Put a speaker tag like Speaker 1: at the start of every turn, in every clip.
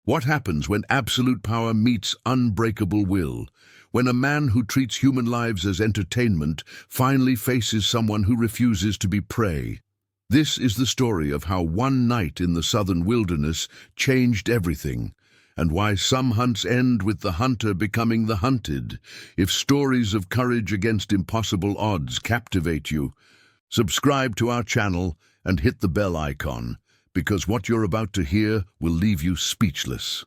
Speaker 1: What happens when absolute power meets unbreakable will? When a man who treats human lives as entertainment finally faces someone who refuses to be prey? This is the story of how one night in the southern wilderness changed everything, and why some hunts end with the hunter becoming the hunted. If stories of courage against impossible odds captivate you, subscribe to our channel and hit the bell icon, because what you're about to hear will leave you speechless.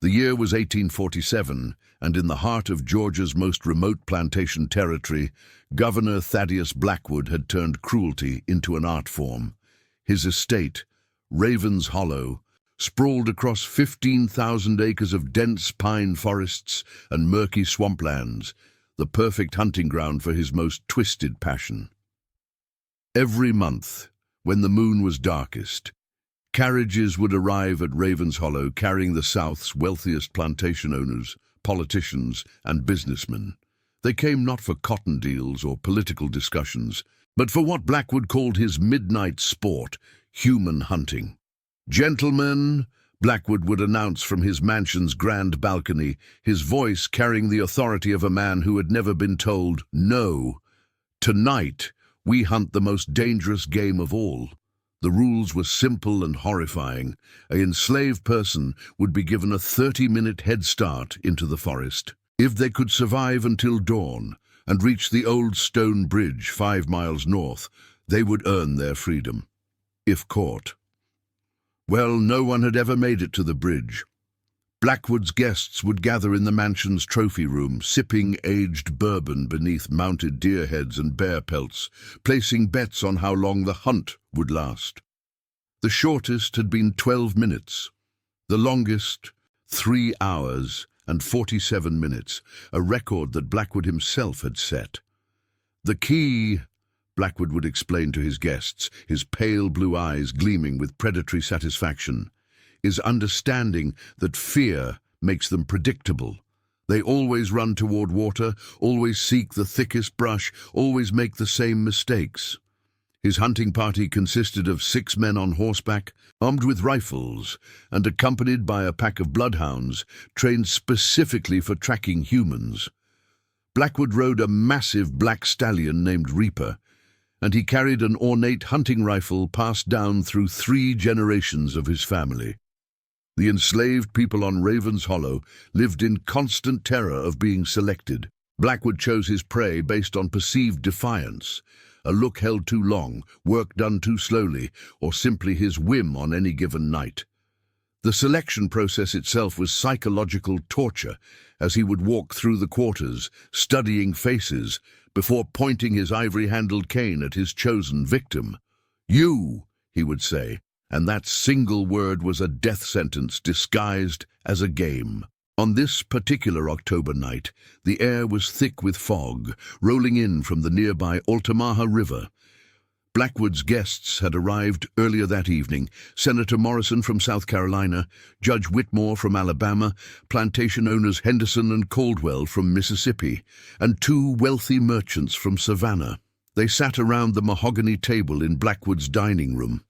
Speaker 1: The year was 1847, and in the heart of Georgia's most remote plantation territory, Governor Thaddeus Blackwood had turned cruelty into an art form. His estate, Ravens Hollow, sprawled across 15,000 acres of dense pine forests and murky swamplands, the perfect hunting ground for his most twisted passion. Every month, when the moon was darkest, carriages would arrive at Ravens Hollow carrying the South's wealthiest plantation owners, politicians, and businessmen. They came not for cotton deals or political discussions, but for what Blackwood called his midnight sport, human hunting. "Gentlemen," Blackwood would announce from his mansion's grand balcony, his voice carrying the authority of a man who had never been told no. "Tonight, we hunt the most dangerous game of all." The rules were simple and horrifying. An enslaved person would be given a 30-minute head start into the forest. If they could survive until dawn and reach the old stone bridge 5 miles north, they would earn their freedom. If caught. Well, no one had ever made it to the bridge. Blackwood's guests would gather in the mansion's trophy room, sipping aged bourbon beneath mounted deer heads and bear pelts, placing bets on how long the hunt would last. The shortest had been 12 minutes, the longest 3 hours and 47 minutes, a record that Blackwood himself had set. "The key," Blackwood would explain to his guests, his pale blue eyes gleaming with predatory satisfaction, "is understanding that fear makes them predictable. They always run toward water, always seek the thickest brush, always make the same mistakes." His hunting party consisted of 6 men on horseback, armed with rifles, and accompanied by a pack of bloodhounds trained specifically for tracking humans. Blackwood rode a massive black stallion named Reaper, and he carried an ornate hunting rifle passed down through 3 generations of his family. The enslaved people on Ravens Hollow lived in constant terror of being selected. Blackwood chose his prey based on perceived defiance, a look held too long, work done too slowly, or simply his whim on any given night. The selection process itself was psychological torture, as he would walk through the quarters, studying faces, before pointing his ivory-handled cane at his chosen victim. "You," he would say, and that single word was a death sentence disguised as a game. On this particular October night, the air was thick with fog, rolling in from the nearby Altamaha River. Blackwood's guests had arrived earlier that evening: Senator Morrison from South Carolina, Judge Whitmore from Alabama, plantation owners Henderson and Caldwell from Mississippi, and 2 wealthy merchants from Savannah. They sat around the mahogany table in Blackwood's dining room,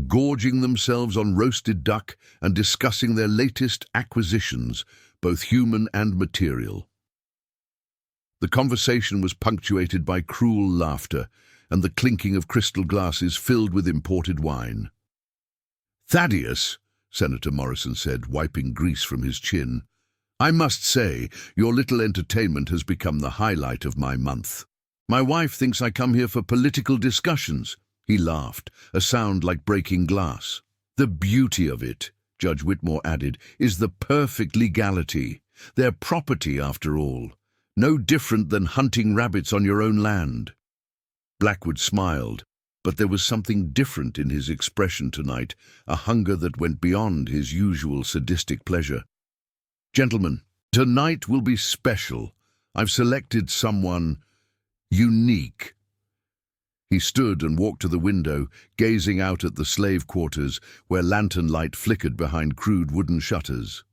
Speaker 1: gorging themselves on roasted duck and discussing their latest acquisitions, both human and material. The conversation was punctuated by cruel laughter and the clinking of crystal glasses filled with imported wine. "Thaddeus," Senator Morrison said, wiping grease from his chin, "I must say, your little entertainment has become the highlight of my month. My wife thinks I come here for political discussions." He laughed, a sound like breaking glass. "The beauty of it," Judge Whitmore added, "is the perfect legality. They're property, after all. No different than hunting rabbits on your own land." Blackwood smiled, but there was something different in his expression tonight, a hunger that went beyond his usual sadistic pleasure. "Gentlemen, tonight will be special. I've selected someone unique." He stood and walked to the window, gazing out at the slave quarters, where lantern light flickered behind crude wooden shutters.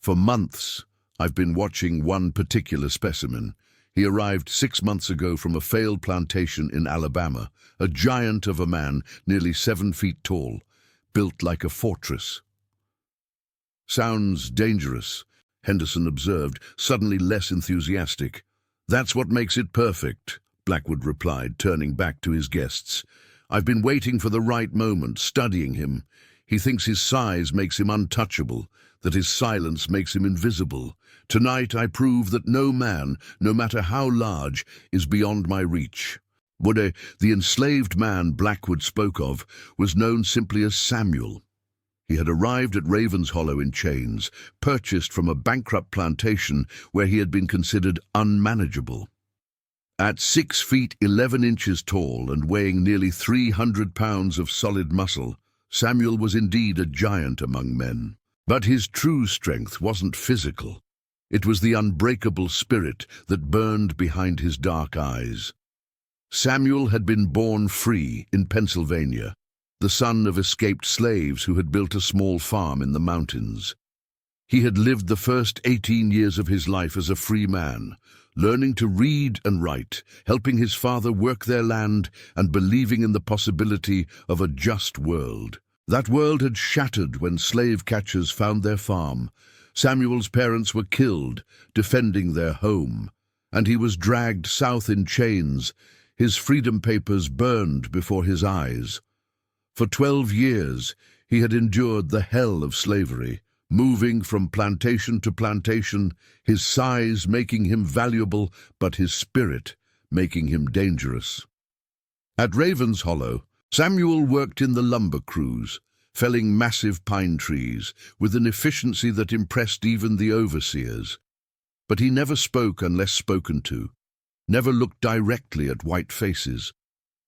Speaker 1: "For months, I've been watching one particular specimen. He arrived 6 months ago from a failed plantation in Alabama, a giant of a man, nearly 7 feet tall, built like a fortress. Sounds dangerous, Henderson observed, suddenly less enthusiastic. That's what makes it perfect, Blackwood replied, turning back to his guests. I've been waiting for the right moment, studying him. He thinks his size makes him untouchable, that his silence makes him invisible. Tonight I prove that no man, no matter how large, is beyond my reach. Bude, the enslaved man Blackwood spoke of, was known simply as Samuel. He had arrived at Raven's Hollow in chains, purchased from a bankrupt plantation where he had been considered unmanageable. At 6 feet 11 inches tall and weighing nearly 300 pounds of solid muscle, Samuel was indeed a giant among men. But his true strength wasn't physical. It was the unbreakable spirit that burned behind his dark eyes. Samuel had been born free in Pennsylvania, the son of escaped slaves who had built a small farm in the mountains. He had lived the first 18 years of his life as a free man, learning to read and write, helping his father work their land, and believing in the possibility of a just world. That world had shattered when slave catchers found their farm. Samuel's parents were killed, defending their home, and he was dragged south in chains, his freedom papers burned before his eyes. For 12 years, he had endured the hell of slavery, moving from plantation to plantation, his size making him valuable, but his spirit making him dangerous. At Raven's Hollow, Samuel worked in the lumber crews, felling massive pine trees with an efficiency that impressed even the overseers. But he never spoke unless spoken to, never looked directly at white faces,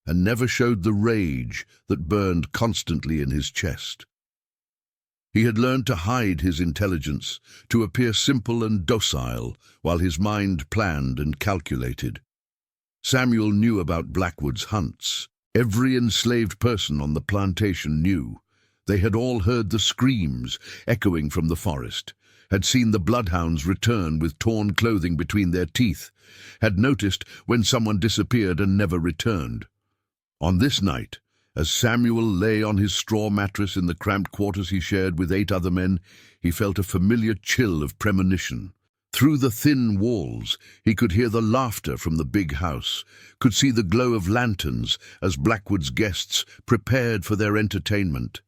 Speaker 1: and never showed the rage that burned constantly in his chest. He had learned to hide his intelligence, to appear simple and docile, while his mind planned and calculated. Samuel knew about Blackwood's hunts. Every enslaved person on the plantation knew. They had all heard the screams echoing from the forest, had seen the bloodhounds return with torn clothing between their teeth, had noticed when someone disappeared and never returned. On this night, as Samuel lay on his straw mattress in the cramped quarters he shared with 8 other men, he felt a familiar chill of premonition. Through the thin walls, he could hear the laughter from the big house, could see the glow of lanterns as Blackwood's guests prepared for their entertainment.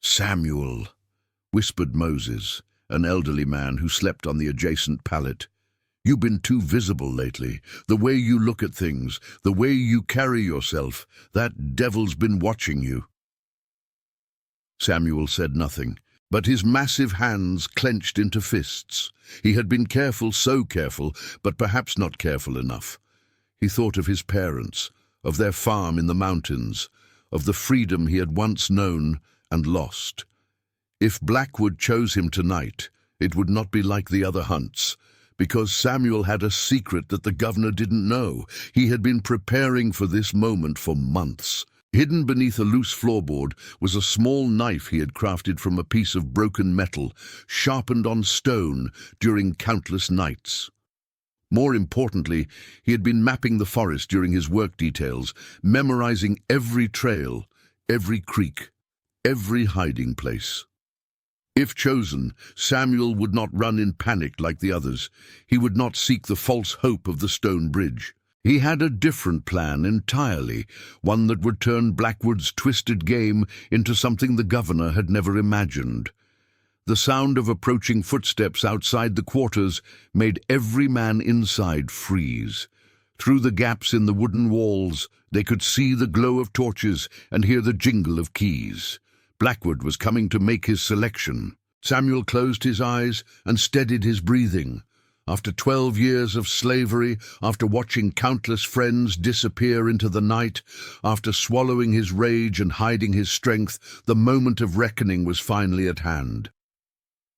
Speaker 1: "Samuel," whispered Moses, an elderly man who slept on the adjacent pallet. "You've been too visible lately. The way you look at things, the way you carry yourself, that devil's been watching you." Samuel said nothing, but his massive hands clenched into fists. He had been careful, so careful, but perhaps not careful enough. He thought of his parents, of their farm in the mountains, of the freedom he had once known and lost. If Blackwood chose him tonight, it would not be like the other hunts, because Samuel had a secret that the governor didn't know. He had been preparing for this moment for months. Hidden beneath a loose floorboard was a small knife he had crafted from a piece of broken metal, sharpened on stone during countless nights. More importantly, he had been mapping the forest during his work details, memorizing every trail, every creek, every hiding place. If chosen, Samuel would not run in panic like the others. He would not seek the false hope of the stone bridge. He had a different plan entirely, one that would turn Blackwood's twisted game into something the governor had never imagined. The sound of approaching footsteps outside the quarters made every man inside freeze. Through the gaps in the wooden walls, they could see the glow of torches and hear the jingle of keys. Blackwood was coming to make his selection. Samuel closed his eyes and steadied his breathing. After 12 years of slavery, after watching countless friends disappear into the night, after swallowing his rage and hiding his strength, the moment of reckoning was finally at hand.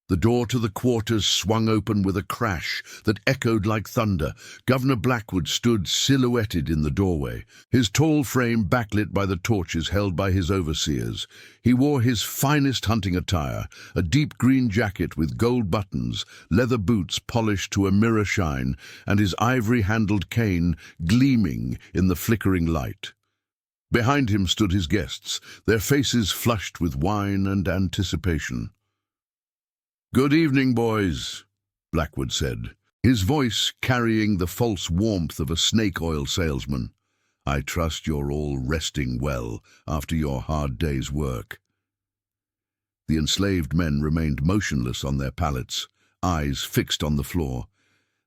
Speaker 1: The door to the quarters swung open with a crash that echoed like thunder. Governor Blackwood stood silhouetted in the doorway, his tall frame backlit by the torches held by his overseers. He wore his finest hunting attire, a deep green jacket with gold buttons, leather boots polished to a mirror shine, and his ivory-handled cane gleaming in the flickering light. Behind him stood his guests, their faces flushed with wine and anticipation. "Good evening, boys," Blackwood said, his voice carrying the false warmth of a snake oil salesman. "I trust you're all resting well after your hard day's work." The enslaved men remained motionless on their pallets, eyes fixed on the floor.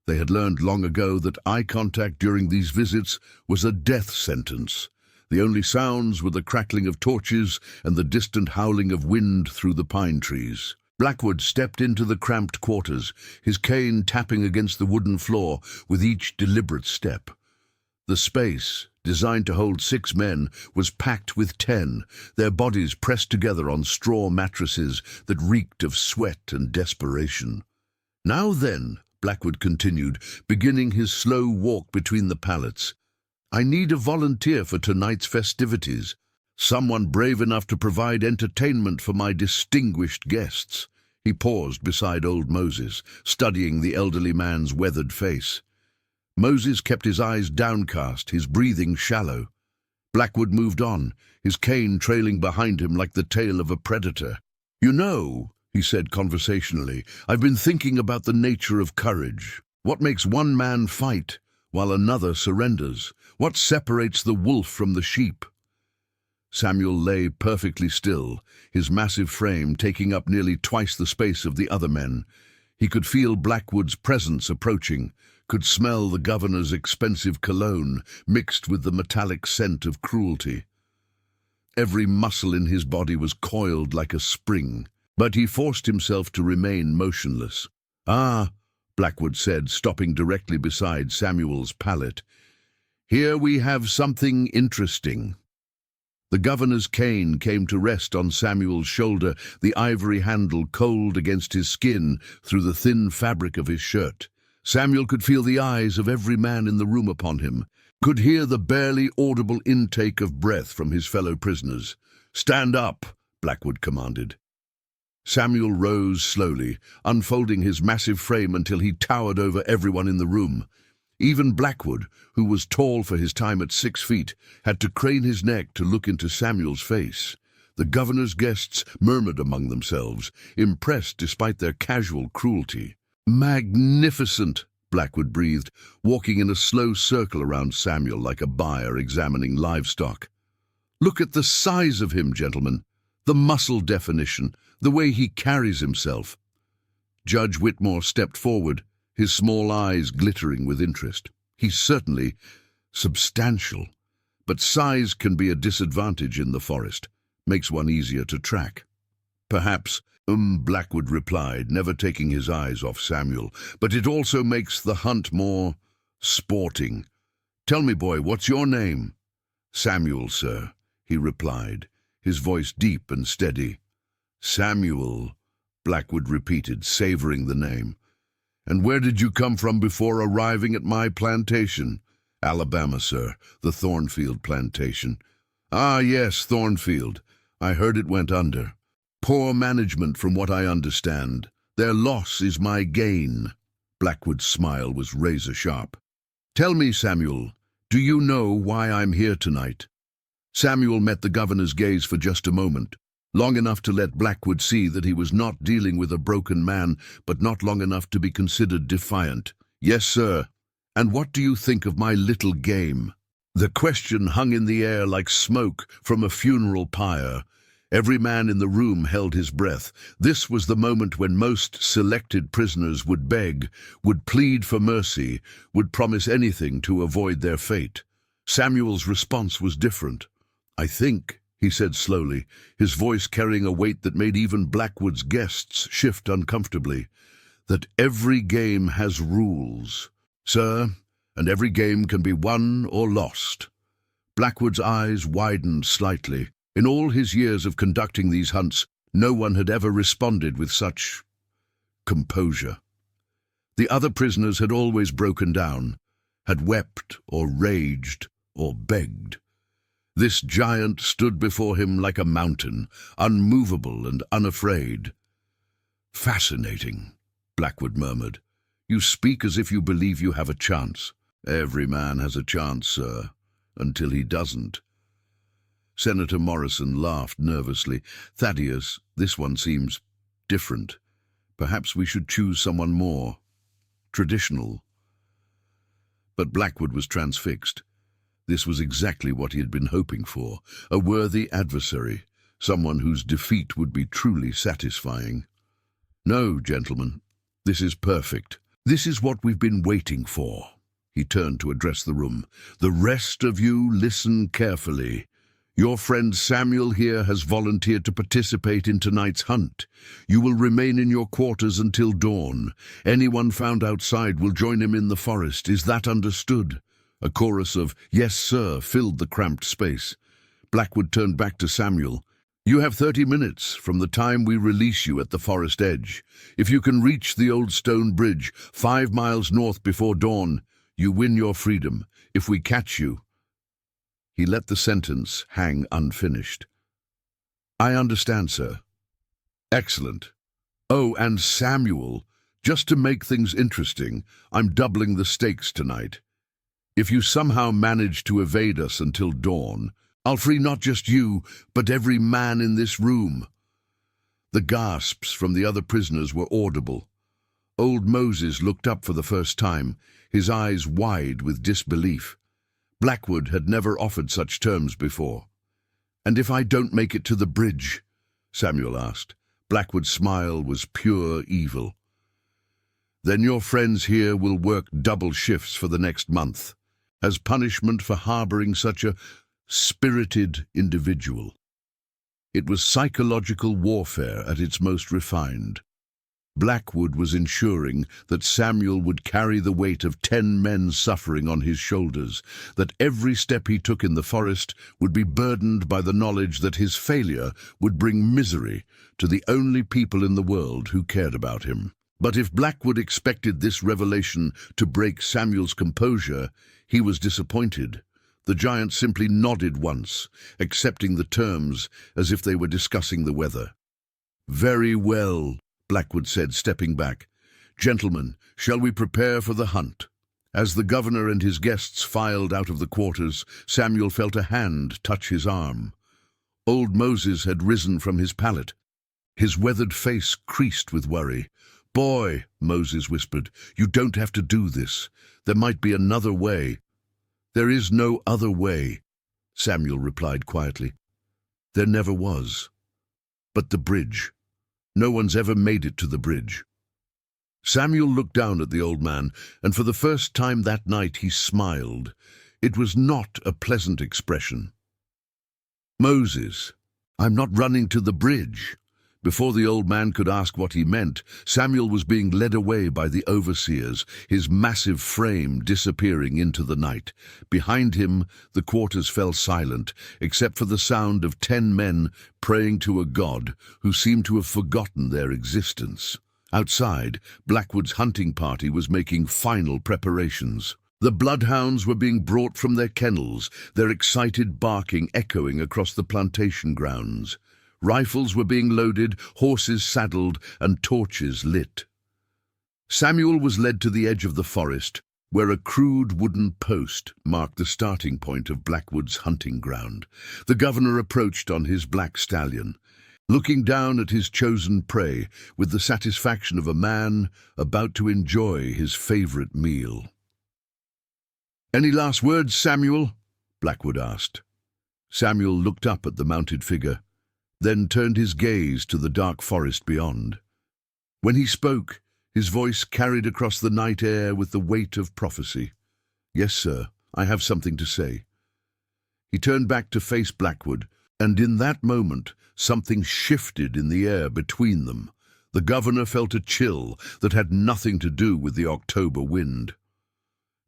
Speaker 1: They had learned long ago that eye contact during these visits was a death sentence. The only sounds were the crackling of torches and the distant howling of wind through the pine trees. Blackwood stepped into the cramped quarters, his cane tapping against the wooden floor with each deliberate step. The space, designed to hold 6 men, was packed with 10, their bodies pressed together on straw mattresses that reeked of sweat and desperation. "Now then," Blackwood continued, beginning his slow walk between the pallets, "I need a volunteer for tonight's festivities. Someone brave enough to provide entertainment for my distinguished guests." He paused beside old Moses, studying the elderly man's weathered face. Moses kept his eyes downcast, his breathing shallow. Blackwood moved on, his cane trailing behind him like the tail of a predator. "You know," he said conversationally, "I've been thinking about the nature of courage. What makes one man fight while another surrenders? What separates the wolf from the sheep?" Samuel lay perfectly still, his massive frame taking up nearly twice the space of the other men. He could feel Blackwood's presence approaching, could smell the governor's expensive cologne mixed with the metallic scent of cruelty. Every muscle in his body was coiled like a spring, but he forced himself to remain motionless. "Ah," Blackwood said, stopping directly beside Samuel's pallet. "Here we have something interesting." The governor's cane came to rest on Samuel's shoulder, the ivory handle cold against his skin through the thin fabric of his shirt. Samuel could feel the eyes of every man in the room upon him, could hear the barely audible intake of breath from his fellow prisoners. "Stand up," Blackwood commanded. Samuel rose slowly, unfolding his massive frame until he towered over everyone in the room. Even Blackwood, who was tall for his time at 6 feet, had to crane his neck to look into Samuel's face. The governor's guests murmured among themselves, impressed despite their casual cruelty. "Magnificent," Blackwood breathed, walking in a slow circle around Samuel like a buyer examining livestock. "Look at the size of him, gentlemen, the muscle definition, the way he carries himself." Judge Whitmore stepped forward, his small eyes glittering with interest. "He's certainly substantial, but size can be a disadvantage in the forest, makes one easier to track." "Perhaps," Blackwood replied, never taking his eyes off Samuel, "but it also makes the hunt more sporting. Tell me, boy, what's your name?" "Samuel, sir," he replied, his voice deep and steady. "Samuel," Blackwood repeated, savoring the name. "And where did you come from before arriving at my plantation?" "Alabama, sir, the Thornfield plantation." "Ah, yes, Thornfield. I heard it went under. Poor management, from what I understand. Their loss is my gain." Blackwood's smile was razor-sharp. "Tell me, Samuel, do you know why I'm here tonight?" Samuel met the governor's gaze for just a moment, long enough to let Blackwood see that he was not dealing with a broken man, but not long enough to be considered defiant. "Yes, sir. And what do you think of my little game?" The question hung in the air like smoke from a funeral pyre. Every man in the room held his breath. This was the moment when most selected prisoners would beg, would plead for mercy, would promise anything to avoid their fate. Samuel's response was different. "I think," he said slowly, his voice carrying a weight that made even Blackwood's guests shift uncomfortably, "that every game has rules, sir, and every game can be won or lost." Blackwood's eyes widened slightly. In all his years of conducting these hunts, no one had ever responded with such composure. The other prisoners had always broken down, had wept or raged or begged. This giant stood before him like a mountain, unmovable and unafraid. "Fascinating," Blackwood murmured. "You speak as if you believe you have a chance." "Every man has a chance, sir, until he doesn't." Senator Morrison laughed nervously. "Thaddeus, this one seems different." Perhaps we should choose someone more traditional. But Blackwood was transfixed. This was exactly what he had been hoping for, a worthy adversary, someone whose defeat would be truly satisfying. No, gentlemen, this is perfect. This is what we've been waiting for. He turned to address the room. The rest of you listen carefully. Your friend Samuel here has volunteered to participate in tonight's hunt. You will remain in your quarters until dawn. Anyone found outside will join him in the forest. Is that understood? A chorus of "Yes, sir" filled the cramped space. Blackwood turned back to Samuel. You have 30 minutes from the time we release you at the forest edge. If you can reach the old stone bridge 5 miles north before dawn, you win your freedom. If we catch you... He let the sentence hang unfinished. I understand, sir. Excellent. Oh, and Samuel, just to make things interesting, I'm doubling the stakes tonight. If you somehow manage to evade us until dawn, I'll free not just you, but every man in this room. The gasps from the other prisoners were audible. Old Moses looked up for the first time, his eyes wide with disbelief. Blackwood had never offered such terms before. And if I don't make it to the bridge? Samuel asked. Blackwood's smile was pure evil. Then your friends here will work double shifts for the next month, as punishment for harboring such a spirited individual. It was psychological warfare at its most refined. Blackwood was ensuring that Samuel would carry the weight of 10 men suffering on his shoulders, that every step he took in the forest would be burdened by the knowledge that his failure would bring misery to the only people in the world who cared about him. But if Blackwood expected this revelation to break Samuel's composure, he was disappointed. The giant simply nodded once, accepting the terms as if they were discussing the weather. Very well, Blackwood said, stepping back. Gentlemen, shall we prepare for the hunt? As the governor and his guests filed out of the quarters, Samuel felt a hand touch his arm. Old Moses had risen from his pallet. His weathered face creased with worry. Boy, Moses whispered, you don't have to do this. There might be another way. There is no other way, Samuel replied quietly. There never was. But the bridge. No one's ever made it to the bridge. Samuel looked down at the old man, and for the first time that night he smiled. It was not a pleasant expression. Moses, I'm not running to the bridge. Before the old man could ask what he meant, Samuel was being led away by the overseers, his massive frame disappearing into the night. Behind him, the quarters fell silent, except for the sound of 10 men praying to a god who seemed to have forgotten their existence. Outside, Blackwood's hunting party was making final preparations. The bloodhounds were being brought from their kennels, their excited barking echoing across the plantation grounds. Rifles were being loaded, horses saddled, and torches lit. Samuel was led to the edge of the forest, where a crude wooden post marked the starting point of Blackwood's hunting ground. The governor approached on his black stallion, looking down at his chosen prey with the satisfaction of a man about to enjoy his favorite meal. Any last words, Samuel? Blackwood asked. Samuel looked up at the mounted figure, then turned his gaze to the dark forest beyond. When he spoke, his voice carried across the night air with the weight of prophecy. Yes, sir, I have something to say. He turned back to face Blackwood, and in that moment, something shifted in the air between them. The governor felt a chill that had nothing to do with the October wind.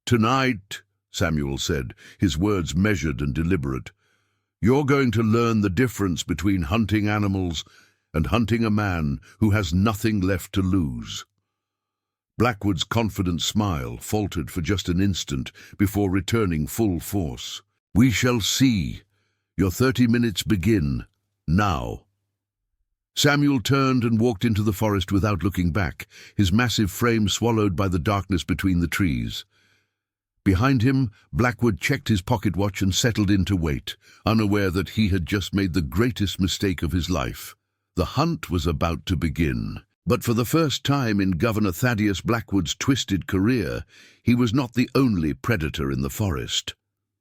Speaker 1: Tonight, Samuel said, his words measured and deliberate, you're going to learn the difference between hunting animals and hunting a man who has nothing left to lose. Blackwood's confident smile faltered for just an instant before returning full force. We shall see. Your 30 minutes begin now. Samuel turned and walked into the forest without looking back, his massive frame swallowed by the darkness between the trees. Behind him, Blackwood checked his pocket watch and settled in to wait, unaware that he had just made the greatest mistake of his life. The hunt was about to begin. But for the first time in Governor Thaddeus Blackwood's twisted career, he was not the only predator in the forest.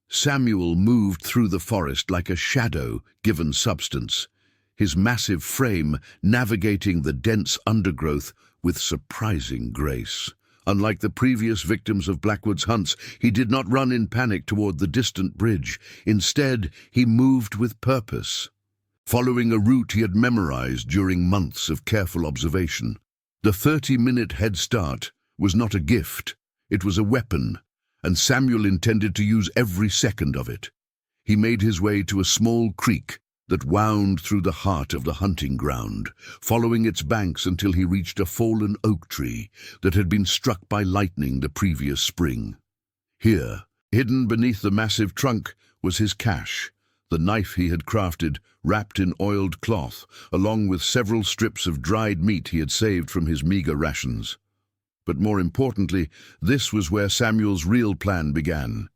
Speaker 1: Samuel moved through the forest like a shadow given substance, his massive frame navigating the dense undergrowth with surprising grace. Unlike the previous victims of Blackwood's hunts, he did not run in panic toward the distant bridge. Instead, he moved with purpose, following a route he had memorized during months of careful observation. The 30-minute head start was not a gift, it was a weapon, and Samuel intended to use every second of it. He made his way to a small creek that wound through the heart of the hunting ground, following its banks until he reached a fallen oak tree that had been struck by lightning the previous spring. Here, hidden beneath the massive trunk, was his cache, the knife he had crafted, wrapped in oiled cloth, along with several strips of dried meat he had saved from his meager rations. But more importantly, this was where Samuel's real plan began.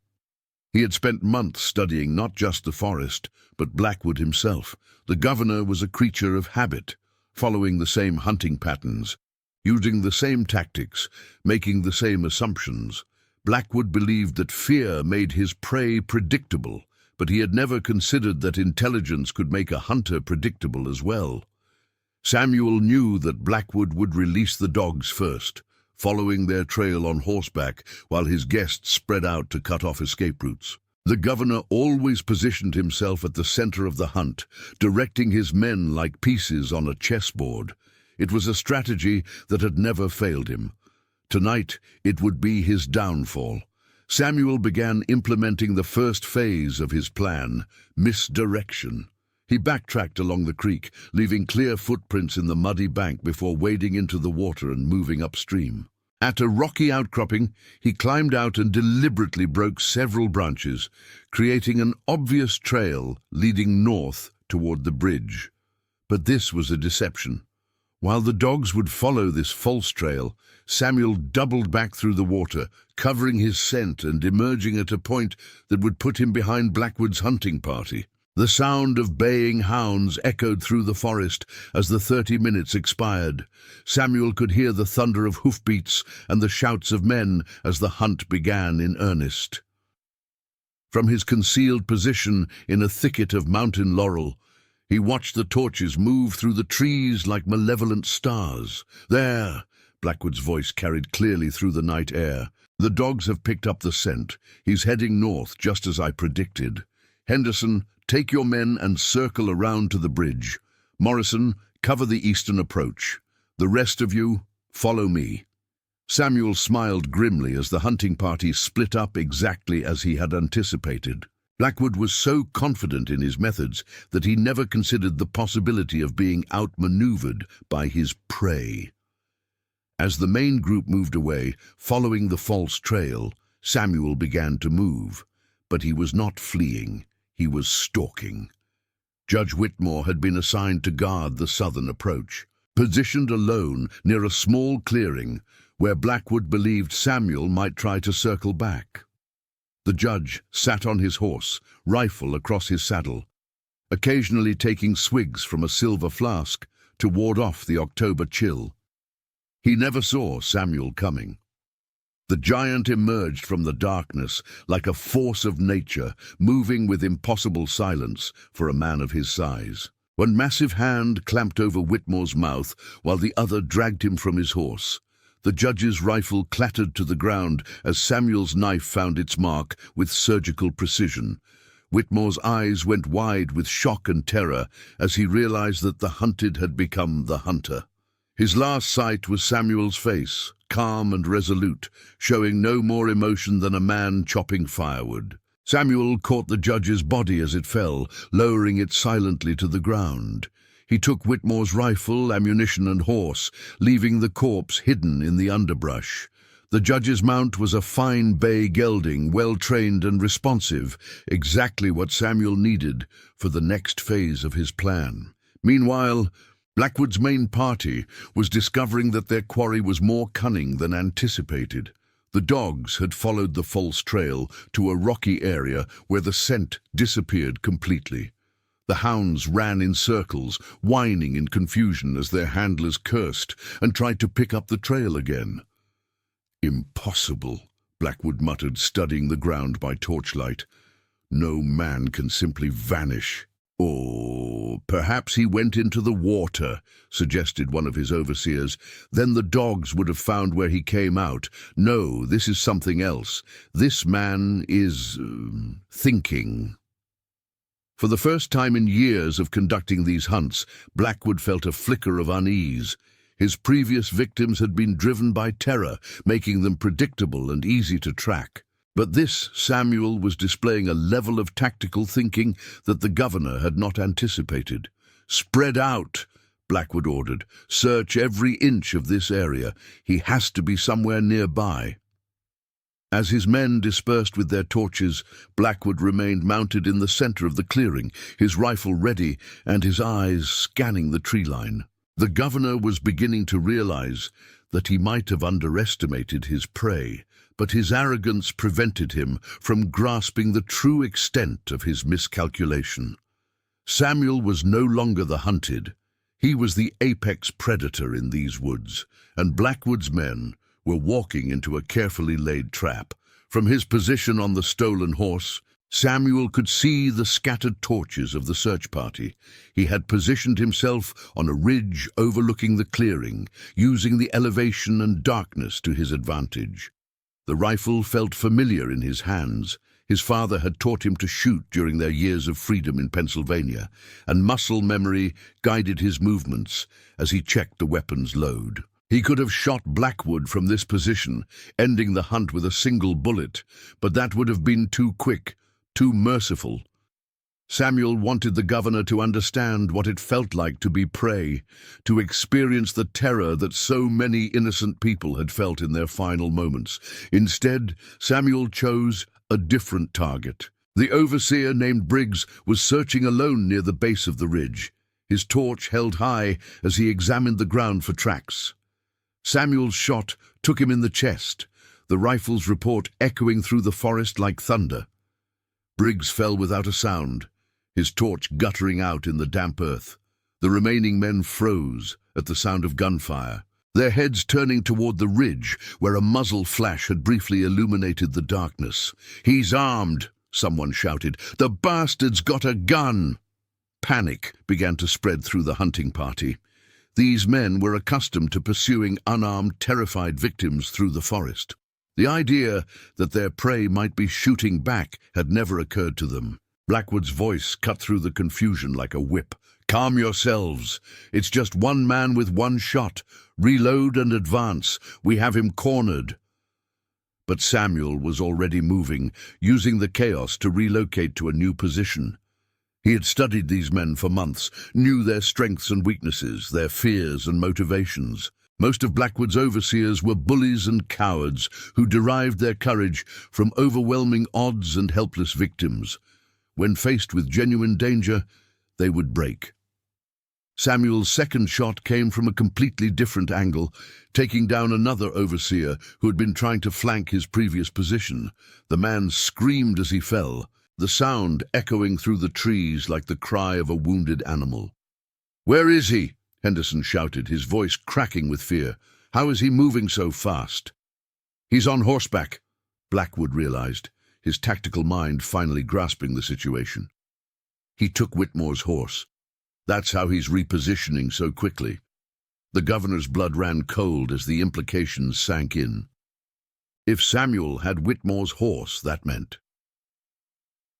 Speaker 1: He had spent months studying not just the forest, but Blackwood himself. The governor was a creature of habit, following the same hunting patterns, using the same tactics, making the same assumptions. Blackwood believed that fear made his prey predictable, but he had never considered that intelligence could make a hunter predictable as well. Samuel knew that Blackwood would release the dogs first, following their trail on horseback while his guests spread out to cut off escape routes. The governor always positioned himself at the center of the hunt, directing his men like pieces on a chessboard. It was a strategy that had never failed him. Tonight, it would be his downfall. Samuel began implementing the first phase of his plan, misdirection. He backtracked along the creek, leaving clear footprints in the muddy bank before wading into the water and moving upstream. At a rocky outcropping, he climbed out and deliberately broke several branches, creating an obvious trail leading north toward the bridge. But this was a deception. While the dogs would follow this false trail, Samuel doubled back through the water, covering his scent and emerging at a point that would put him behind Blackwood's hunting party. The sound of baying hounds echoed through the forest as the 30 minutes expired. Samuel could hear the thunder of hoofbeats and the shouts of men as the hunt began in earnest. From his concealed position in a thicket of mountain laurel, he watched the torches move through the trees like malevolent stars. "There!" Blackwood's voice carried clearly through the night air. "The dogs have picked up the scent. He's heading north, just as I predicted. Henderson, take your men and circle around to the bridge. Morrison, cover the eastern approach. The rest of you, follow me." Samuel smiled grimly as the hunting party split up exactly as he had anticipated. Blackwood was so confident in his methods that he never considered the possibility of being outmaneuvered by his prey. As the main group moved away, following the false trail, Samuel began to move. But he was not fleeing. He was stalking. Judge Whitmore had been assigned to guard the southern approach, positioned alone near a small clearing where Blackwood believed Samuel might try to circle back. The judge sat on his horse, rifle across his saddle, occasionally taking swigs from a silver flask to ward off the October chill. He never saw Samuel coming. The giant emerged from the darkness like a force of nature, moving with impossible silence for a man of his size. One massive hand clamped over Whitmore's mouth while the other dragged him from his horse. The judge's rifle clattered to the ground as Samuel's knife found its mark with surgical precision. Whitmore's eyes went wide with shock and terror as he realized that the hunted had become the hunter. His last sight was Samuel's face, calm and resolute, showing no more emotion than a man chopping firewood. Samuel caught the judge's body as it fell, lowering it silently to the ground. He took Whitmore's rifle, ammunition, and horse, leaving the corpse hidden in the underbrush. The judge's mount was a fine bay gelding, well-trained and responsive, exactly what Samuel needed for the next phase of his plan. Meanwhile, Blackwood's main party was discovering that their quarry was more cunning than anticipated. The dogs had followed the false trail to a rocky area where the scent disappeared completely. The hounds ran in circles, whining in confusion as their handlers cursed and tried to pick up the trail again. "Impossible," Blackwood muttered, studying the ground by torchlight. "No man can simply vanish." "Or perhaps he went into the water," suggested one of his overseers. "Then the dogs would have found where he came out. No, this is something else. This man is thinking." For the first time in years of conducting these hunts, Blackwood felt a flicker of unease. His previous victims had been driven by terror, making them predictable and easy to track. But this Samuel was displaying a level of tactical thinking that the governor had not anticipated. "Spread out," Blackwood ordered. "Search every inch of this area. He has to be somewhere nearby." As his men dispersed with their torches, Blackwood remained mounted in the center of the clearing, his rifle ready and his eyes scanning the tree line. The governor was beginning to realize that he might have underestimated his prey, but his arrogance prevented him from grasping the true extent of his miscalculation. Samuel was no longer the hunted. He was the apex predator in these woods, and Blackwood's men were walking into a carefully laid trap. From his position on the stolen horse, Samuel could see the scattered torches of the search party. He had positioned himself on a ridge overlooking the clearing, using the elevation and darkness to his advantage. The rifle felt familiar in his hands. His father had taught him to shoot during their years of freedom in Pennsylvania, and muscle memory guided his movements as he checked the weapon's load. He could have shot Blackwood from this position, ending the hunt with a single bullet, but that would have been too quick, too merciful. Samuel wanted the governor to understand what it felt like to be prey, to experience the terror that so many innocent people had felt in their final moments. Instead, Samuel chose a different target. The overseer named Briggs was searching alone near the base of the ridge, his torch held high as he examined the ground for tracks. Samuel's shot took him in the chest, the rifle's report echoing through the forest like thunder. Briggs fell without a sound, his torch guttering out in the damp earth. The remaining men froze at the sound of gunfire, their heads turning toward the ridge where a muzzle flash had briefly illuminated the darkness. "He's armed," someone shouted. "The bastard's got a gun!" Panic began to spread through the hunting party. These men were accustomed to pursuing unarmed, terrified victims through the forest. The idea that their prey might be shooting back had never occurred to them. Blackwood's voice cut through the confusion like a whip. "Calm yourselves. It's just one man with one shot. Reload and advance. We have him cornered." But Samuel was already moving, using the chaos to relocate to a new position. He had studied these men for months, knew their strengths and weaknesses, their fears and motivations. Most of Blackwood's overseers were bullies and cowards who derived their courage from overwhelming odds and helpless victims. When faced with genuine danger, they would break. Samuel's second shot came from a completely different angle, taking down another overseer who had been trying to flank his previous position. The man screamed as he fell, the sound echoing through the trees like the cry of a wounded animal. "Where is he?" Henderson shouted, his voice cracking with fear. "How is he moving so fast?" "He's on horseback," Blackwood realized, his tactical mind finally grasping the situation. He took Whitmore's horse. That's how he's repositioning so quickly. The governor's blood ran cold as the implications sank in. If Samuel had Whitmore's horse, that meant.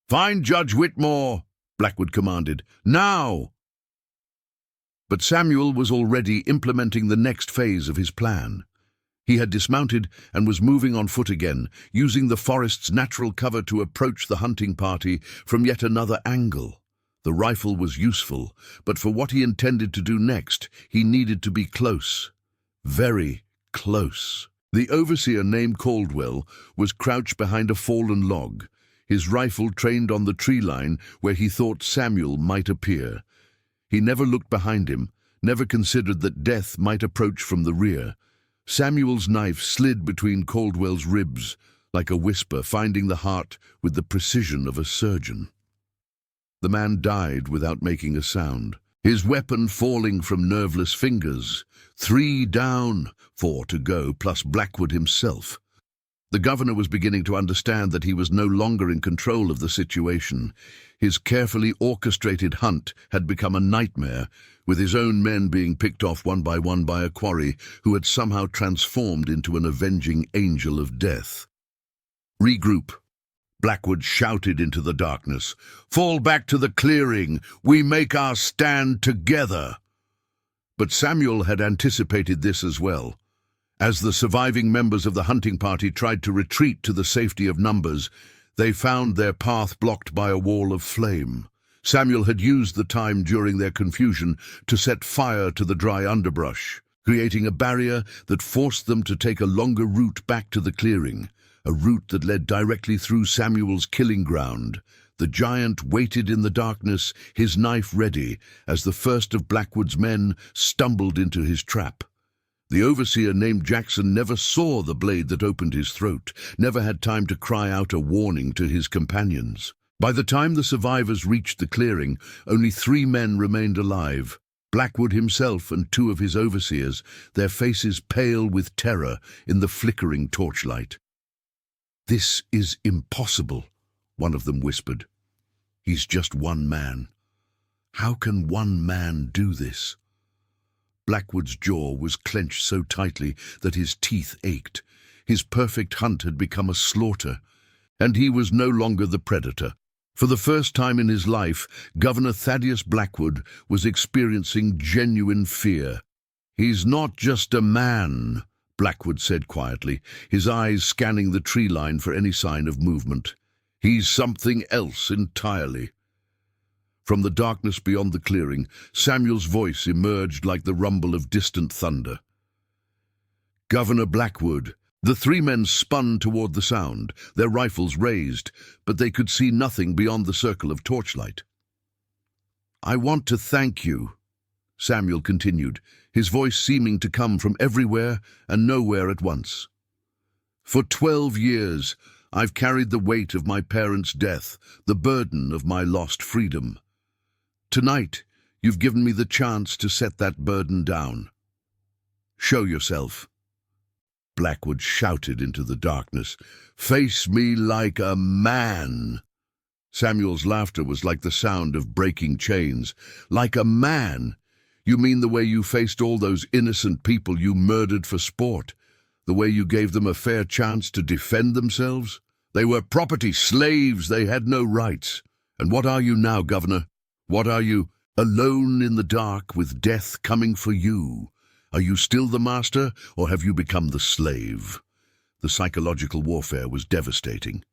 Speaker 1: "Find Judge Whitmore," Blackwood commanded. "Now!" But Samuel was already implementing the next phase of his plan. He had dismounted and was moving on foot again, using the forest's natural cover to approach the hunting party from yet another angle. The rifle was useful, but for what he intended to do next, he needed to be close. Very close. The overseer named Caldwell was crouched behind a fallen log, his rifle trained on the tree line where he thought Samuel might appear. He never looked behind him, never considered that death might approach from the rear. Samuel's knife slid between Caldwell's ribs like a whisper, finding the heart with the precision of a surgeon. The man died without making a sound, his weapon falling from nerveless fingers. 3 down, 4 to go, plus Blackwood himself. The governor was beginning to understand that he was no longer in control of the situation. His carefully orchestrated hunt had become a nightmare, with his own men being picked off one by a quarry who had somehow transformed into an avenging angel of death. "Regroup," Blackwood shouted into the darkness. "Fall back to the clearing. We make our stand together." But Samuel had anticipated this as well. As the surviving members of the hunting party tried to retreat to the safety of numbers, they found their path blocked by a wall of flame. Samuel had used the time during their confusion to set fire to the dry underbrush, creating a barrier that forced them to take a longer route back to the clearing, a route that led directly through Samuel's killing ground. The giant waited in the darkness, his knife ready, as the first of Blackwood's men stumbled into his trap. The overseer named Jackson never saw the blade that opened his throat, never had time to cry out a warning to his companions. By the time the survivors reached the clearing, only 3 men remained alive. Blackwood himself and 2 of his overseers, their faces pale with terror in the flickering torchlight. "This is impossible," one of them whispered. "He's just one man. How can one man do this?" Blackwood's jaw was clenched so tightly that his teeth ached. His perfect hunt had become a slaughter, and he was no longer the predator. For the first time in his life, Governor Thaddeus Blackwood was experiencing genuine fear. "He's not just a man," Blackwood said quietly, his eyes scanning the tree line for any sign of movement. "He's something else entirely." From the darkness beyond the clearing, Samuel's voice emerged like the rumble of distant thunder. "Governor Blackwood." The 3 men spun toward the sound, their rifles raised, but they could see nothing beyond the circle of torchlight. "I want to thank you," Samuel continued, his voice seeming to come from everywhere and nowhere at once. "For 12 years, I've carried the weight of my parents' death, the burden of my lost freedom. Tonight, you've given me the chance to set that burden down. Show yourself." Blackwood shouted into the darkness. "Face me like a man." Samuel's laughter was like the sound of breaking chains. "Like a man? You mean the way you faced all those innocent people you murdered for sport? The way you gave them a fair chance to defend themselves? They were property, slaves, they had no rights. And what are you now, Governor? What are you? Alone in the dark with death coming for you. Are you still the master, or have you become the slave?" The psychological warfare was devastating.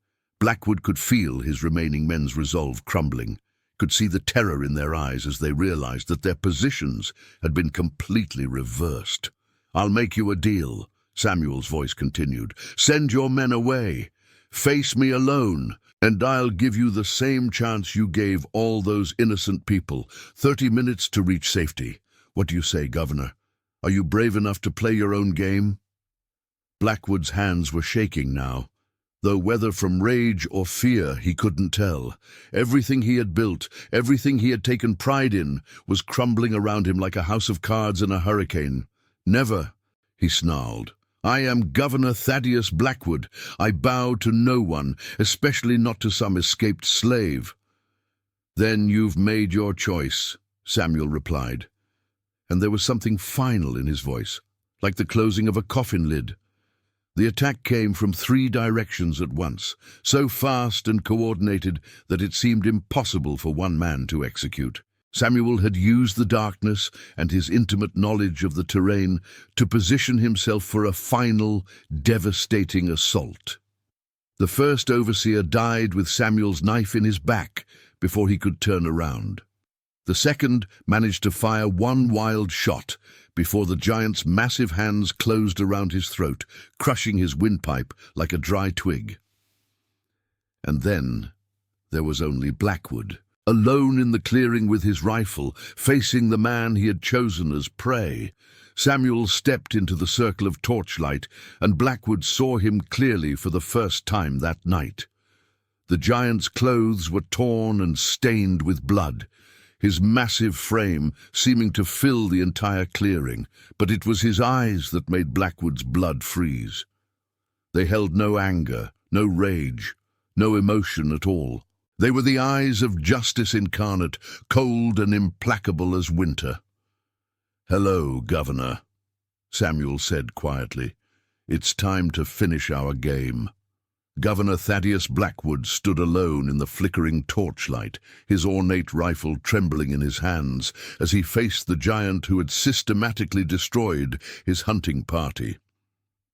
Speaker 1: Blackwood could feel his remaining men's resolve crumbling, could see the terror in their eyes as they realized that their positions had been completely reversed. "I'll make you a deal," Samuel's voice continued. "Send your men away. Face me alone, and I'll give you the same chance you gave all those innocent people. 30 minutes to reach safety. What do you say, Governor? Are you brave enough to play your own game?" Blackwood's hands were shaking now, though whether from rage or fear he couldn't tell. Everything he had built, everything he had taken pride in, was crumbling around him like a house of cards in a hurricane. "Never," he snarled. "I am Governor Thaddeus Blackwood. I bow to no one, especially not to some escaped slave." "Then you've made your choice," Samuel replied. And there was something final in his voice, like the closing of a coffin lid. The attack came from 3 directions at once, so fast and coordinated that it seemed impossible for one man to execute. Samuel had used the darkness and his intimate knowledge of the terrain to position himself for a final, devastating assault. The first overseer died with Samuel's knife in his back before he could turn around. The second managed to fire one wild shot before the giant's massive hands closed around his throat, crushing his windpipe like a dry twig. And then there was only Blackwood, alone in the clearing with his rifle, facing the man he had chosen as prey. Samuel stepped into the circle of torchlight, and Blackwood saw him clearly for the first time that night. The giant's clothes were torn and stained with blood, his massive frame seeming to fill the entire clearing, but it was his eyes that made Blackwood's blood freeze. They held no anger, no rage, no emotion at all. They were the eyes of justice incarnate, cold and implacable as winter. "Hello, Governor," Samuel said quietly. "It's time to finish our game." Governor Thaddeus Blackwood stood alone in the flickering torchlight, his ornate rifle trembling in his hands as he faced the giant who had systematically destroyed his hunting party.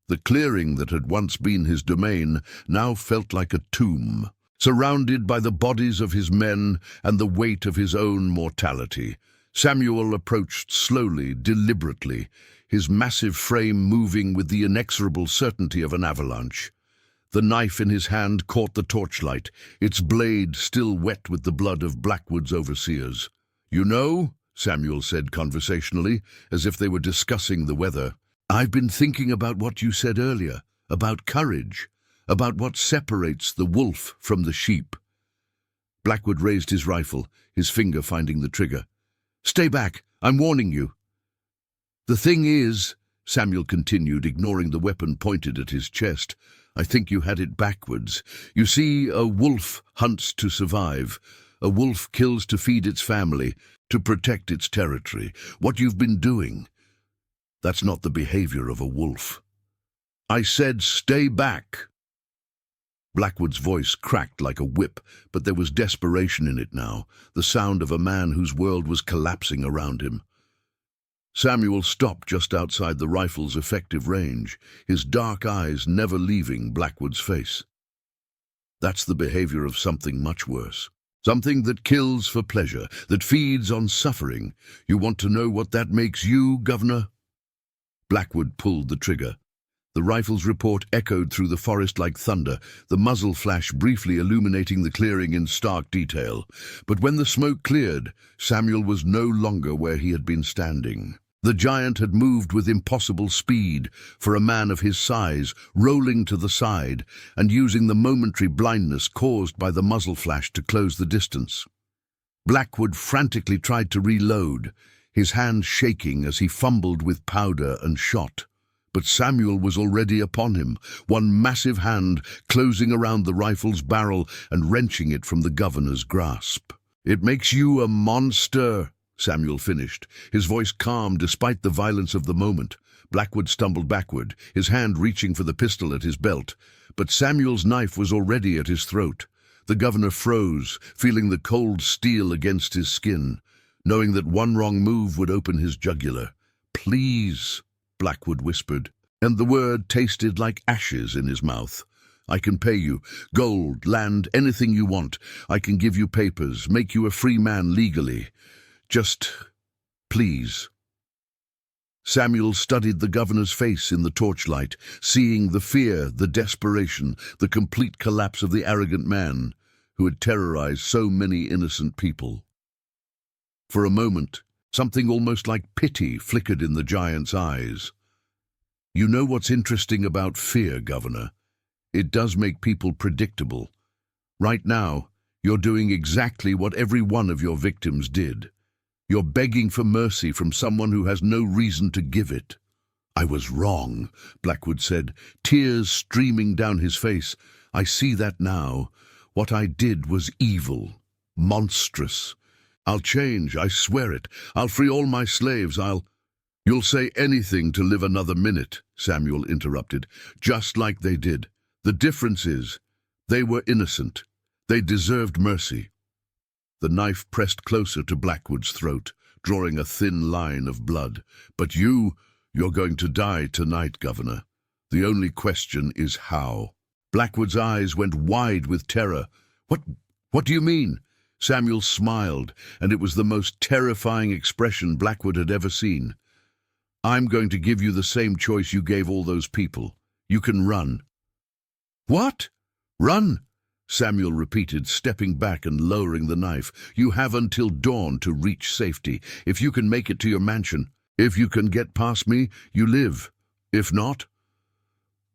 Speaker 1: The clearing that had once been his domain now felt like a tomb, surrounded by the bodies of his men and the weight of his own mortality. Samuel approached slowly, deliberately, his massive frame moving with the inexorable certainty of an avalanche. The knife in his hand caught the torchlight, its blade still wet with the blood of Blackwood's overseers. "You know," Samuel said conversationally, as if they were discussing the weather, "I've been thinking about what you said earlier, about courage, about what separates the wolf from the sheep." Blackwood raised his rifle, his finger finding the trigger. "Stay back, I'm warning you." "The thing is," Samuel continued, ignoring the weapon pointed at his chest, "I think you had it backwards. You see, a wolf hunts to survive. A wolf kills to feed its family, to protect its territory. What you've been doing, that's not the behavior of a wolf." "I said stay back." Blackwood's voice cracked like a whip, but there was desperation in it now, the sound of a man whose world was collapsing around him. Samuel stopped just outside the rifle's effective range, his dark eyes never leaving Blackwood's face. "That's the behavior of something much worse. Something that kills for pleasure, that feeds on suffering. You want to know what that makes you, Governor?" Blackwood pulled the trigger. The rifle's report echoed through the forest like thunder, the muzzle flash briefly illuminating the clearing in stark detail. But when the smoke cleared, Samuel was no longer where he had been standing. The giant had moved with impossible speed for a man of his size, rolling to the side and using the momentary blindness caused by the muzzle flash to close the distance. Blackwood frantically tried to reload, his hand shaking as he fumbled with powder and shot. But Samuel was already upon him, one massive hand closing around the rifle's barrel and wrenching it from the governor's grasp. "It makes you a monster," Samuel finished, his voice calm despite the violence of the moment. Blackwood stumbled backward, his hand reaching for the pistol at his belt, but Samuel's knife was already at his throat. The governor froze, feeling the cold steel against his skin, knowing that one wrong move would open his jugular. "Please," Blackwood whispered, and the word tasted like ashes in his mouth. "I can pay you. Gold, land, anything you want. I can give you papers, make you a free man legally. Just, please." Samuel studied the governor's face in the torchlight, seeing the fear, the desperation, the complete collapse of the arrogant man who had terrorized so many innocent people. For a moment, something almost like pity flickered in the giant's eyes. "You know what's interesting about fear, Governor? It does make people predictable. Right now, you're doing exactly what every one of your victims did. You're begging for mercy from someone who has no reason to give it." "I was wrong," Blackwood said, tears streaming down his face. "I see that now. What I did was evil, monstrous. I'll change, I swear it. I'll free all my slaves, "You'll say anything to live another minute," Samuel interrupted, "just like they did. The difference is, they were innocent. They deserved mercy." The knife pressed closer to Blackwood's throat, drawing a thin line of blood. "But you're going to die tonight, Governor. The only question is how." Blackwood's eyes went wide with terror. What do you mean?" Samuel smiled, and it was the most terrifying expression Blackwood had ever seen. "I'm going to give you the same choice you gave all those people. You can run." "What? Run?" Samuel repeated, stepping back and lowering the knife. "You have until dawn to reach safety. If you can make it to your mansion, if you can get past me, you live. If not—"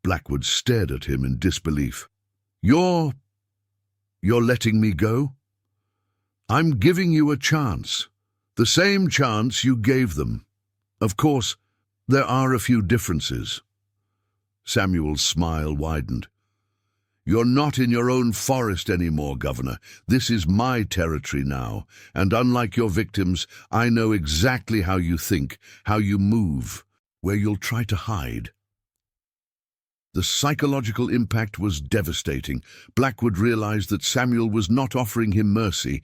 Speaker 1: Blackwood stared at him in disbelief. You're You're letting me go? I'm giving you a chance. The same chance you gave them. Of course, there are a few differences. Samuel's smile widened. You're not in your own forest anymore, Governor. This is my territory now, and unlike your victims, I know exactly how you think, how you move, where you'll try to hide. The psychological impact was devastating. Blackwood realized that Samuel was not offering him mercy.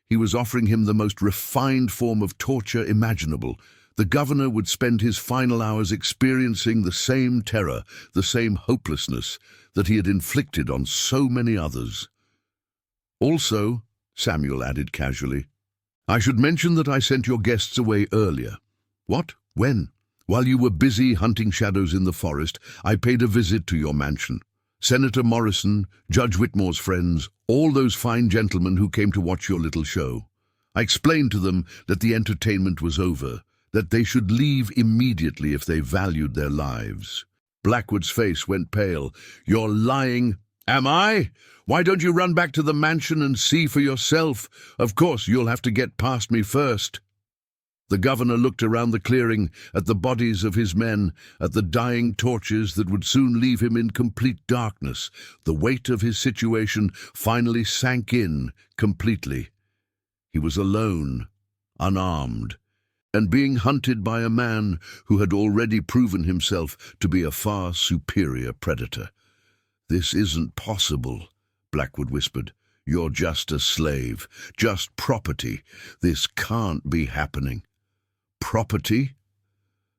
Speaker 1: He was offering him the most refined form of torture imaginable. The governor would spend his final hours experiencing the same terror, the same hopelessness that he had inflicted on so many others. Also, Samuel added casually, I should mention that I sent your guests away earlier. What? When? While you were busy hunting shadows in the forest, I paid a visit to your mansion. Senator Morrison, Judge Whitmore's friends, all those fine gentlemen who came to watch your little show. I explained to them that the entertainment was over, that they should leave immediately if they valued their lives. Blackwood's face went pale. You're lying. Am I? Why don't you run back to the mansion and see for yourself? Of course, you'll have to get past me first. The governor looked around the clearing, at the bodies of his men, at the dying torches that would soon leave him in complete darkness. The weight of his situation finally sank in completely. He was alone, unarmed, and being hunted by a man who had already proven himself to be a far superior predator. This isn't possible, Blackwood whispered. You're just a slave, just property. This can't be happening. Property?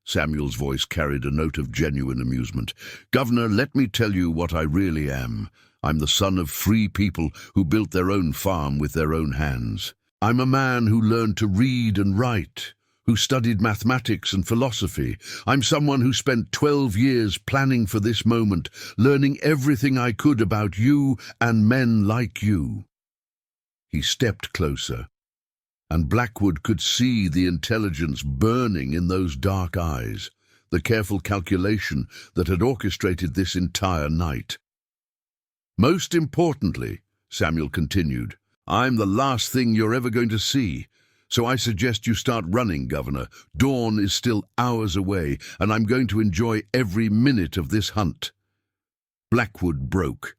Speaker 1: Samuel's voice carried a note of genuine amusement. Governor, let me tell you what I really am. I'm the son of free people who built their own farm with their own hands. I'm a man who learned to read and write, who studied mathematics and philosophy. I'm someone who spent 12 years planning for this moment, learning everything I could about you and men like you. He stepped closer, and Blackwood could see the intelligence burning in those dark eyes, the careful calculation that had orchestrated this entire night. Most importantly, Samuel continued, I'm the last thing you're ever going to see. So I suggest you start running, Governor. Dawn is still hours away, and I'm going to enjoy every minute of this hunt. Blackwood broke.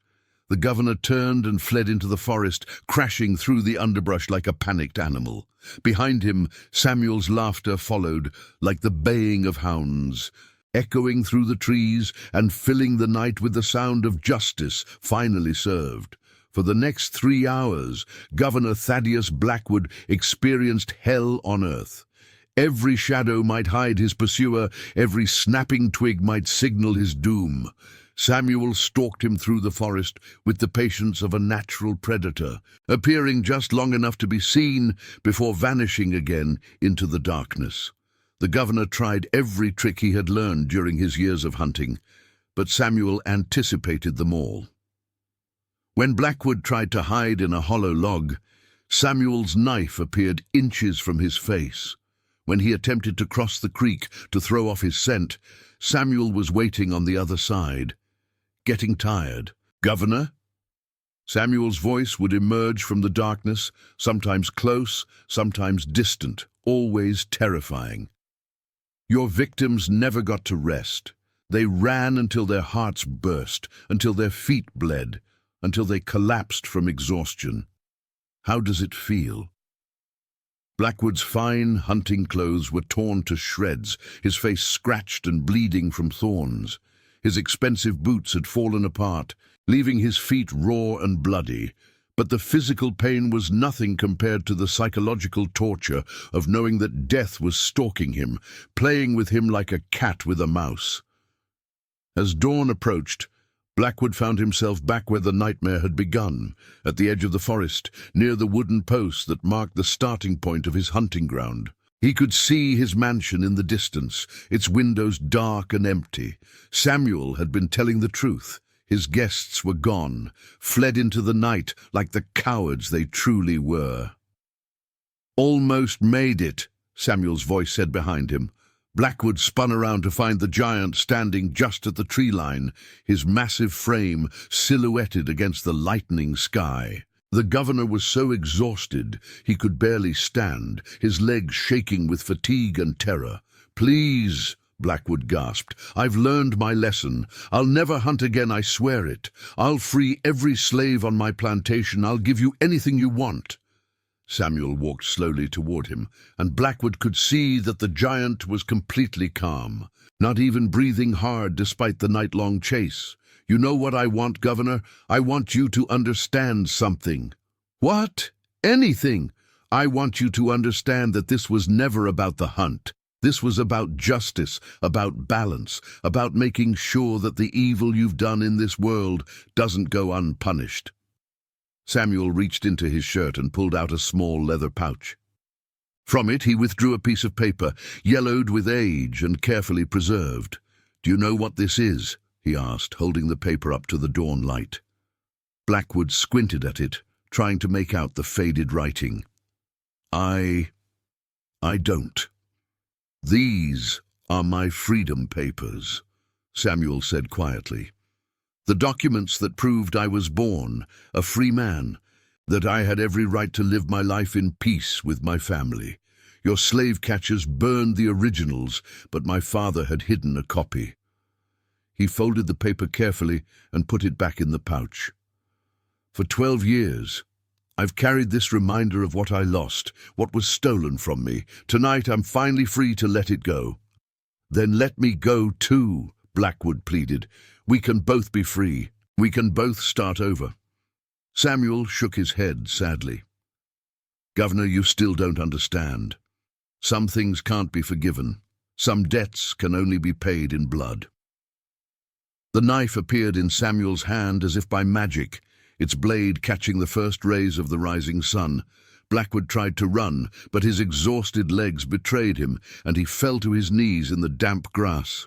Speaker 1: The governor turned and fled into the forest, crashing through the underbrush like a panicked animal. Behind him, Samuel's laughter followed, like the baying of hounds, echoing through the trees and filling the night with the sound of justice finally served. For the next 3 hours, Governor Thaddeus Blackwood experienced hell on earth. Every shadow might hide his pursuer, every snapping twig might signal his doom. Samuel stalked him through the forest with the patience of a natural predator, appearing just long enough to be seen before vanishing again into the darkness. The governor tried every trick he had learned during his years of hunting, but Samuel anticipated them all. When Blackwood tried to hide in a hollow log, Samuel's knife appeared inches from his face. When he attempted to cross the creek to throw off his scent, Samuel was waiting on the other side, getting tired. Governor? Samuel's voice would emerge from the darkness, sometimes close, sometimes distant, always terrifying. Your victims never got to rest. They ran until their hearts burst, until their feet bled, until they collapsed from exhaustion. How does it feel? Blackwood's fine hunting clothes were torn to shreds, his face scratched and bleeding from thorns. His expensive boots had fallen apart, leaving his feet raw and bloody. But the physical pain was nothing compared to the psychological torture of knowing that death was stalking him, playing with him like a cat with a mouse. As dawn approached, Blackwood found himself back where the nightmare had begun, at the edge of the forest, near the wooden post that marked the starting point of his hunting ground. He could see his mansion in the distance, its windows dark and empty. Samuel had been telling the truth. His guests were gone, fled into the night like the cowards they truly were. Almost made it, Samuel's voice said behind him. Blackwood spun around to find the giant standing just at the tree line, his massive frame silhouetted against the lightening sky. The governor was so exhausted he could barely stand, his legs shaking with fatigue and terror. "Please," Blackwood gasped, "I've learned my lesson. I'll never hunt again, I swear it. I'll free every slave on my plantation. I'll give you anything you want." Samuel walked slowly toward him, and Blackwood could see that the giant was completely calm, not even breathing hard despite the night-long chase. "You know what I want, Governor? I want you to understand something." "What?" "Anything. I want you to understand that this was never about the hunt. This was about justice, about balance, about making sure that the evil you've done in this world doesn't go unpunished." Samuel reached into his shirt and pulled out a small leather pouch. From it he withdrew a piece of paper, yellowed with age and carefully preserved. "Do you know what this is?" he asked, holding the paper up to the dawn light. Blackwood squinted at it, trying to make out the faded writing. I don't. These are my freedom papers," Samuel said quietly. "The documents that proved I was born, a free man, that I had every right to live my life in peace with my family. Your slave catchers burned the originals, but my father had hidden a copy." He folded the paper carefully and put it back in the pouch. "For 12 years, I've carried this reminder of what I lost, what was stolen from me. Tonight I'm finally free to let it go." "Then let me go too," Blackwood pleaded. "We can both be free. We can both start over." Samuel shook his head sadly. "Governor, you still don't understand. Some things can't be forgiven. Some debts can only be paid in blood." The knife appeared in Samuel's hand as if by magic, its blade catching the first rays of the rising sun. Blackwood tried to run, but his exhausted legs betrayed him, and he fell to his knees in the damp grass.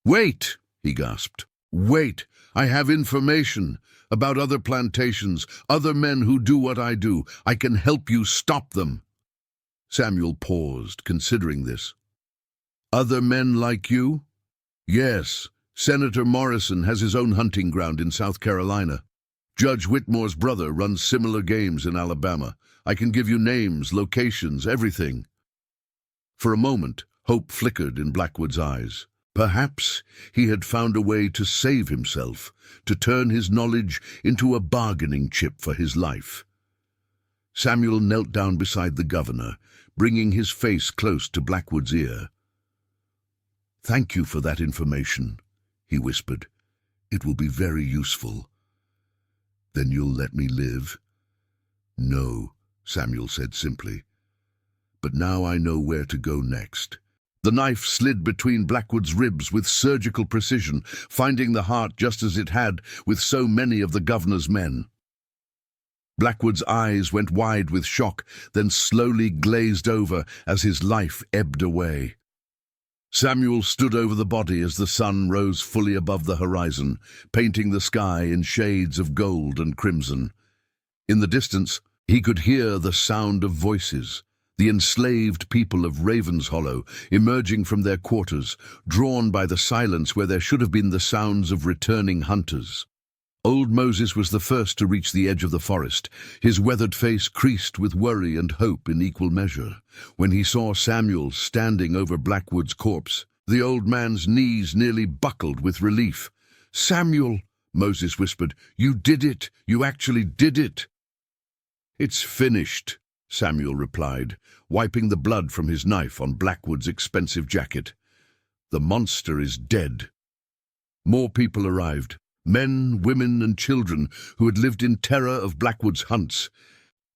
Speaker 1: "Wait!" he gasped. "Wait! I have information about other plantations, other men who do what I do. I can help you stop them." Samuel paused, considering this. "Other men like you?" "Yes. Senator Morrison has his own hunting ground in South Carolina. Judge Whitmore's brother runs similar games in Alabama. I can give you names, locations, everything." For a moment, hope flickered in Blackwood's eyes. Perhaps he had found a way to save himself, to turn his knowledge into a bargaining chip for his life. Samuel knelt down beside the governor, bringing his face close to Blackwood's ear. "Thank you for that information," he whispered. "It will be very useful." "Then you'll let me live?" "No," Samuel said simply. "But now I know where to go next." The knife slid between Blackwood's ribs with surgical precision, finding the heart just as it had with so many of the governor's men. Blackwood's eyes went wide with shock, then slowly glazed over as his life ebbed away. Samuel stood over the body as the sun rose fully above the horizon, painting the sky in shades of gold and crimson. In the distance, he could hear the sound of voices, the enslaved people of Ravenshollow emerging from their quarters, drawn by the silence where there should have been the sounds of returning hunters. Old Moses was the first to reach the edge of the forest, his weathered face creased with worry and hope in equal measure. When he saw Samuel standing over Blackwood's corpse, the old man's knees nearly buckled with relief. "Samuel," Moses whispered, "you did it. You actually did it." "It's finished," Samuel replied, wiping the blood from his knife on Blackwood's expensive jacket. "The monster is dead." More people arrived. Men, women, and children who had lived in terror of Blackwood's hunts,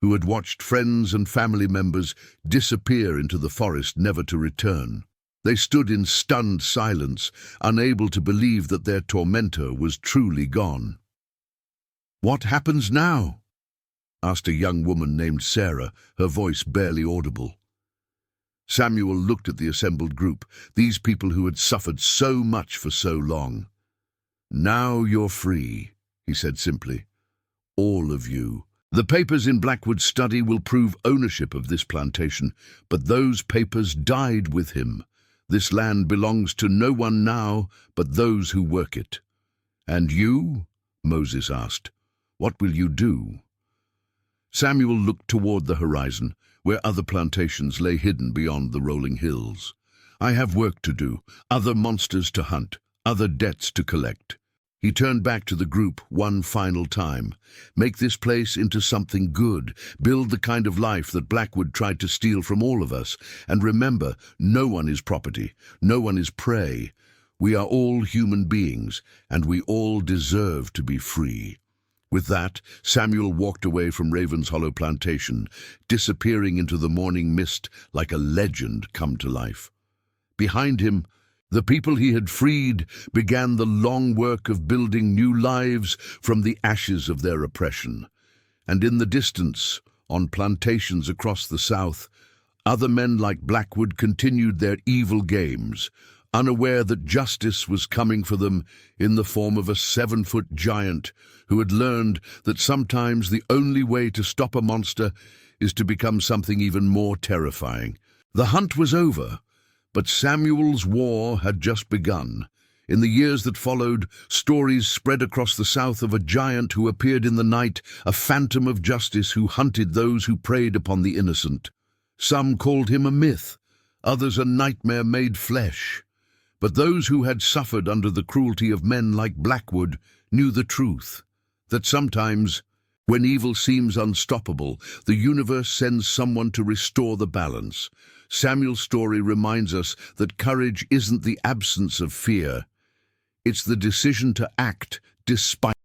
Speaker 1: who had watched friends and family members disappear into the forest never to return. They stood in stunned silence, unable to believe that their tormentor was truly gone. "What happens now?" asked a young woman named Sarah, her voice barely audible. Samuel looked at the assembled group, these people who had suffered so much for so long. "Now you're free," he said simply. "All of you. The papers in Blackwood's study will prove ownership of this plantation, but those papers died with him. This land belongs to no one now but those who work it." "And you?" Moses asked. "What will you do?" Samuel looked toward the horizon, where other plantations lay hidden beyond the rolling hills. "I have work to do, other monsters to hunt, other debts to collect." He turned back to the group one final time. "Make this place into something good. Build the kind of life that Blackwood tried to steal from all of us. And remember, no one is property, no one is prey. We are all human beings, and we all deserve to be free." With that, Samuel walked away from Raven's Hollow plantation, disappearing into the morning mist like a legend come to life. Behind him, the people he had freed began the long work of building new lives from the ashes of their oppression. And in the distance, on plantations across the South, other men like Blackwood continued their evil games, unaware that justice was coming for them in the form of a 7-foot giant who had learned that sometimes the only way to stop a monster is to become something even more terrifying. The hunt was over, but Samuel's war had just begun. In the years that followed, stories spread across the South of a giant who appeared in the night, a phantom of justice who hunted those who preyed upon the innocent. Some called him a myth, others a nightmare made flesh. But those who had suffered under the cruelty of men like Blackwood knew the truth, that sometimes, when evil seems unstoppable, the universe sends someone to restore the balance. Samuel's story reminds us that courage isn't the absence of fear. It's the decision to act despite